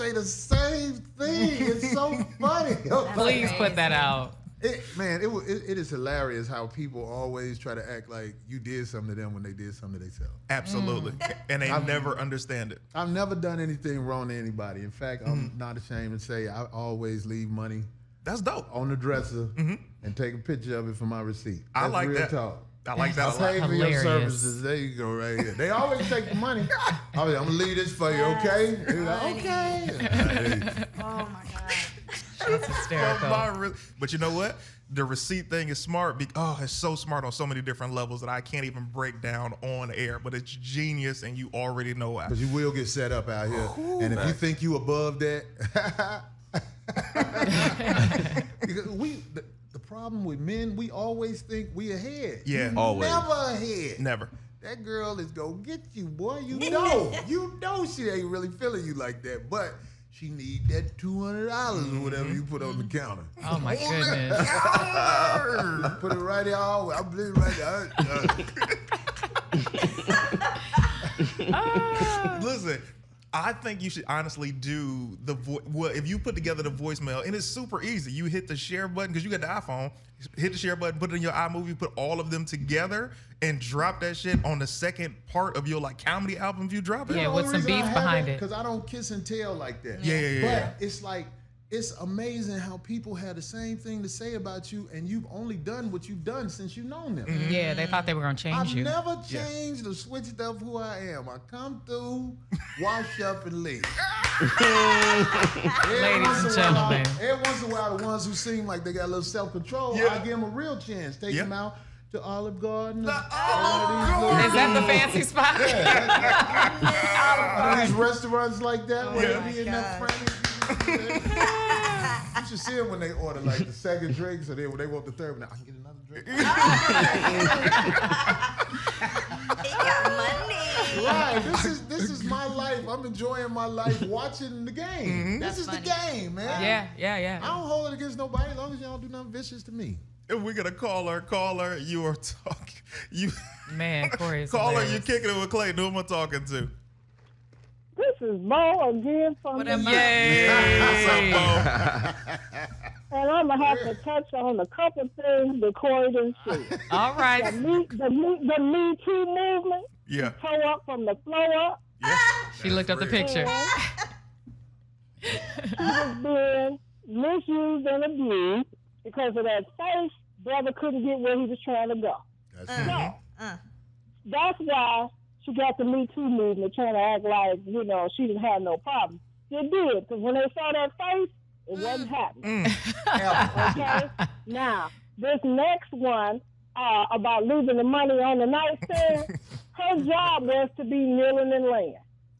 say the same thing. It's so funny. Please put that out. It is hilarious how people always try to act like you did something to them when they did something to themselves. Absolutely. And they never understand it. I've never done anything wrong to anybody. In fact, I'm not ashamed to say I always leave money. That's dope. On the dresser and take a picture of it for my receipt. I That's like real that. Talk. I like that a lot. Pay for your services. There you go, right here. They always take the money. I'm gonna leave this for you, okay? Like, okay. Oh my God. That's hysterical. But you know what? The receipt thing is smart. It's so smart on so many different levels that I can't even break down on air. But it's genius, and you already know why. Because you will get set up out here. Ooh, and if you think you above that, because the problem with men, we always think we ahead. Yeah, always. Never ahead. Never. That girl is gonna get you, boy. You know she ain't really feeling you like that, but she need that $200 or whatever you put on the counter. Oh my goodness! Put it right there. I believe right there. Listen. I think you should honestly do if you put together the voicemail, and it's super easy. You hit the share button because you got the iPhone. Hit the share button, put it in your iMovie, put all of them together, and drop that shit on the second part of your comedy album if you drop it. Yeah, with some beats behind it. Because I don't kiss and tell like that. Yeah. But it's like, it's amazing how people have the same thing to say about you, and you've only done what you've done since you've known them. Mm-hmm. Yeah, they thought they were going to change you. I've never changed or switched up who I am. I come through, wash up, and leave. Ladies and gentlemen. Every once in a while, the ones who seem like they got a little self-control, I give them a real chance. Take them out to Olive Garden. Is that the fancy spot? These restaurants like that where they be in that frame. You should see them when they order like the second drink, so when they want the third one, I can get another drink. He got money. Right, this is my life. I'm enjoying my life watching the game. This is the game, man. Yeah. I don't hold it against nobody as long as y'all do nothing vicious to me. If we're gonna caller, you are talking. Man, Corey is caller, hilarious. you're kicking it with Clayton. Who am I talking to? This is Mo again from the Yay! What's up, Mo? And I'm going to have to touch on a couple things that Corey didn't see. All right. The Me Too movement. Yeah. Toe up from the floor up. Yeah. She looked up the picture. She was being misused and abused because of that face. Brother couldn't get where he was trying to go. That's why she got the Me Too movement trying to act like, she didn't have no problem. She did, because when they saw that face, it wasn't happening. Okay? Now, this next one about leaving the money on the nightstand, her job was to be kneeling and laying.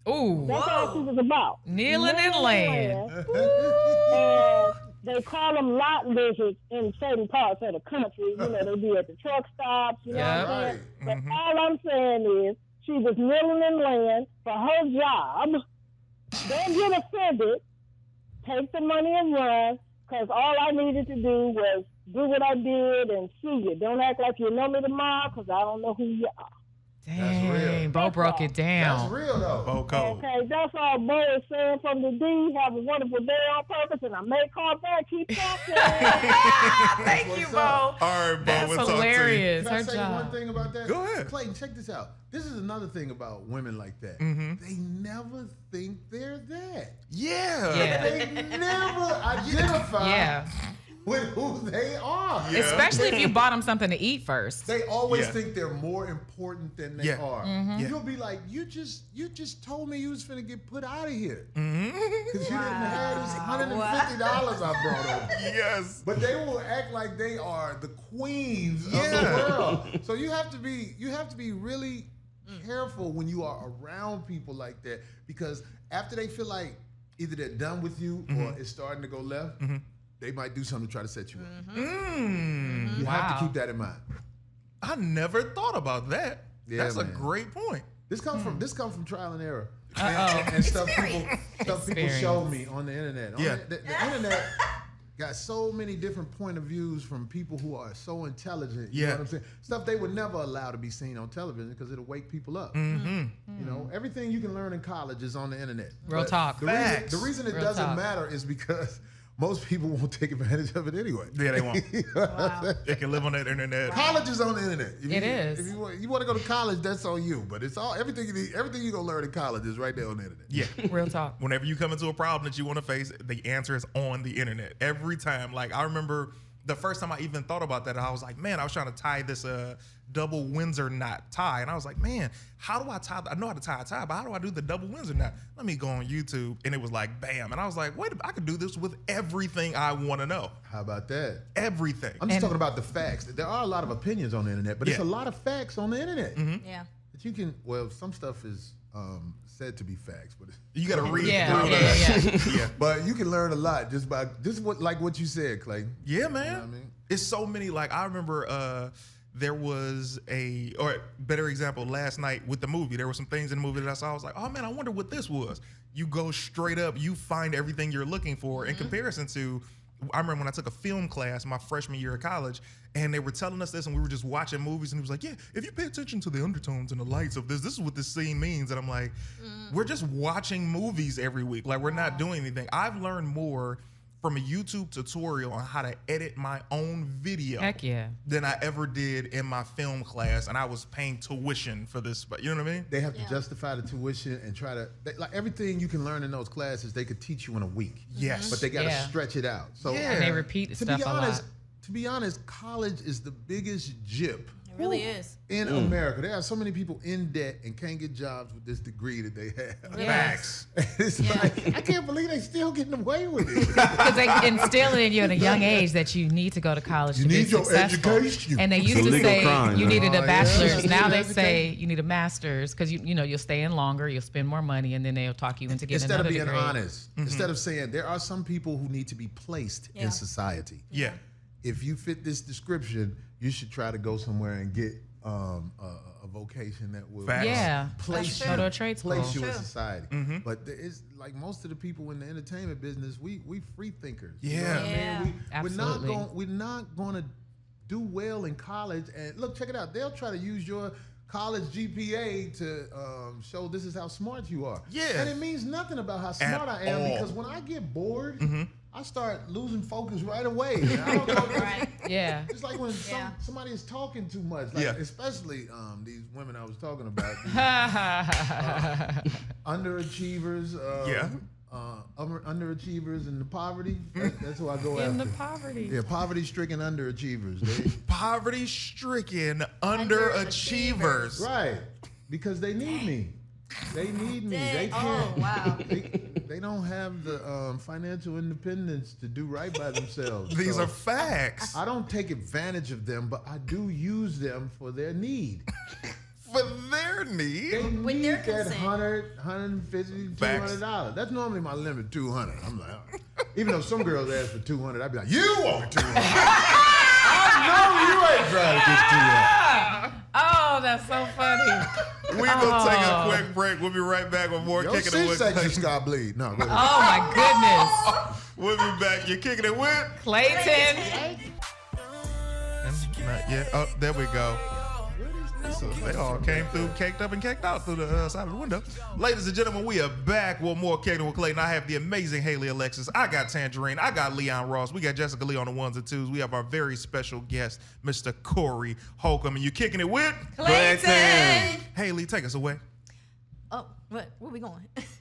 Ooh. That's all she was about. Kneeling and laying. And they call them lot lizards in certain parts of the country. They be at the truck stops, what I'm saying? But all I'm saying is, she was kneeling and laying for her job. Don't get offended. Take the money and run, because all I needed to do was do what I did and see you. Don't act like you know me tomorrow, because I don't know who you are. Dang, Bo broke it down. That's real, though. Bo Cole. Okay, that's all Bo is saying from the D. Have a wonderful day on purpose, and I may call back. Keep talking. Thank you, Bo. All right, Bo. That's we'll hilarious. Can I Her say job. one thing about that? Go ahead. Clayton, check this out. This is another thing about women like that. They never think they're that. Yeah. They never identify with who they are. Yeah. Especially if you bought them something to eat first. They always think they're more important than they are. Yeah. You'll be like, you just told me you was finna get put out of here. Because you didn't have this $150 I brought over. Yes. But they will act like they are the queens of the world. So you have to be really careful when you are around people like that, because after they feel like either they're done with you or it's starting to go left, they might do something to try to set you up. You have to keep that in mind. I never thought about that. Yeah, That's man. a great point. This comes from trial and error. And stuff people show me on the internet. The got so many different point of views from people who are so intelligent. You know Yeah. what I'm saying? Stuff they would never allow to be seen on television because it'll wake people up. Mm-hmm. You know, everything you can learn in college is on the internet. Real But talk. Facts. The reason it Real doesn't talk. matter is because most people won't take advantage of it anyway. Yeah, they won't. Wow. They can live on that internet. College is on the internet. If It you, is. If you want to go to college, that's on you. But it's all everything you need. Everything you're gonna learn in college is right there on the internet. Yeah. Real talk. Whenever you come into a problem that you want to face, the answer is on the internet. Every time. Like, I remember the first time I even thought about that, I was like, man, I was trying to tie this double Windsor knot tie. And I was like, man, how do I tie? I know how to tie a tie, but how do I do the double Windsor knot? Let me go on YouTube. And it was like, bam. And I was like, wait, I could do this with everything I want to know. How about that? Everything. I'm just And- talking about the facts. There are a lot of opinions on the internet, but it's Yeah. a lot of facts on the internet Yeah. that you can. Well, some stuff is said to be facts, but You got to read Yeah, through yeah, that. yeah. Yeah. but you can learn a lot just by what you said, Clayton. Yeah, man. You know what I mean? It's so many. Like, I remember there was or better example, last night with the movie, there were some things in the movie that I saw. I was like, oh man, I wonder what this was. You go straight up, you find everything you're looking for in comparison to, I remember when I took a film class my freshman year of college, and they were telling us this, and we were just watching movies, and it was like, yeah, if you pay attention to the undertones and the lights of this is what this scene means. And I'm like, we're just watching movies every week. Like, we're not doing anything. I've learned more from a YouTube tutorial on how to edit my own video Heck yeah. than I ever did in my film class, and I was paying tuition for this. But you know what I mean? They have to justify the tuition and try to like everything you can learn in those classes. They could teach you in a week. Yes. But they got to Yeah. stretch it out. So Yeah. And they repeat to stuff be a honest, lot. to be honest, college is the biggest jip It really is. in America. There are so many people in debt and can't get jobs with this degree that they have. Yes. It's like, I can't believe they still getting away with it. Because they instill in you at a young age that you need to go to college You to be need your successful. education. And they It's a used to legal say crime, you man. needed Oh, a yeah. bachelor's. You Now need they education. say you need a master's because you'll stay in longer, you'll spend more money, and then they'll talk you into getting Instead of another being degree. honest, instead of saying there are some people who need to be placed Yeah. in society. Yeah. If you fit this description, you should try to go somewhere and get a vocation that will Facts. Yeah. place Go to a trade school. place you in True. society. Mm-hmm. But there is like most of the people in the entertainment business, we free thinkers. You know Yeah. what I mean? Yeah. Absolutely. We're not going to do well in college. And look, check it out. They'll try to use your college GPA to show this is how smart you are. Yeah. And it means nothing about how smart I am all. because when I get bored, Mm-hmm. I start losing focus right away. And I don't know. Right. Yeah. It's like when Yeah. somebody is talking too much, like Yeah. especially these women I was talking about, these underachievers, underachievers in the poverty. That's who I go In the after. poverty. Yeah, poverty-stricken underachievers. They, Poverty-stricken underachievers. right, because they need me. They need me. They Dang. can't. Oh, wow. They don't have the financial independence to do right by themselves. These So are facts. I don't take advantage of them, but I do use them for their need. For their need. They With need their that consent. $100, $150, Facts. $200. That's normally my limit, $200. I'm like, even though some girls ask for $200, I'd be like, you want $200? I know you ain't trying to get $200. Oh, that's so funny. We're going to take a quick break. We'll be right back with more Your Kicking It With C-section Clayton. sky bleed. No, go ahead. Oh my goodness. We'll be back. You're Kicking It With. Clayton. And not yet. Oh, there we go. So they all came through, caked up and caked out through the side of the window. Ladies and gentlemen, we are back with more Kicking It With Clayton. I have the amazing Haley Alexis. I got Tangerine. I got Leon Ross. We got Jessica Lee on the ones and twos. We have our very special guest, Mr. Corey Holcomb. And you Kicking It With Clayton. Haley. Take us away. Oh, where we going?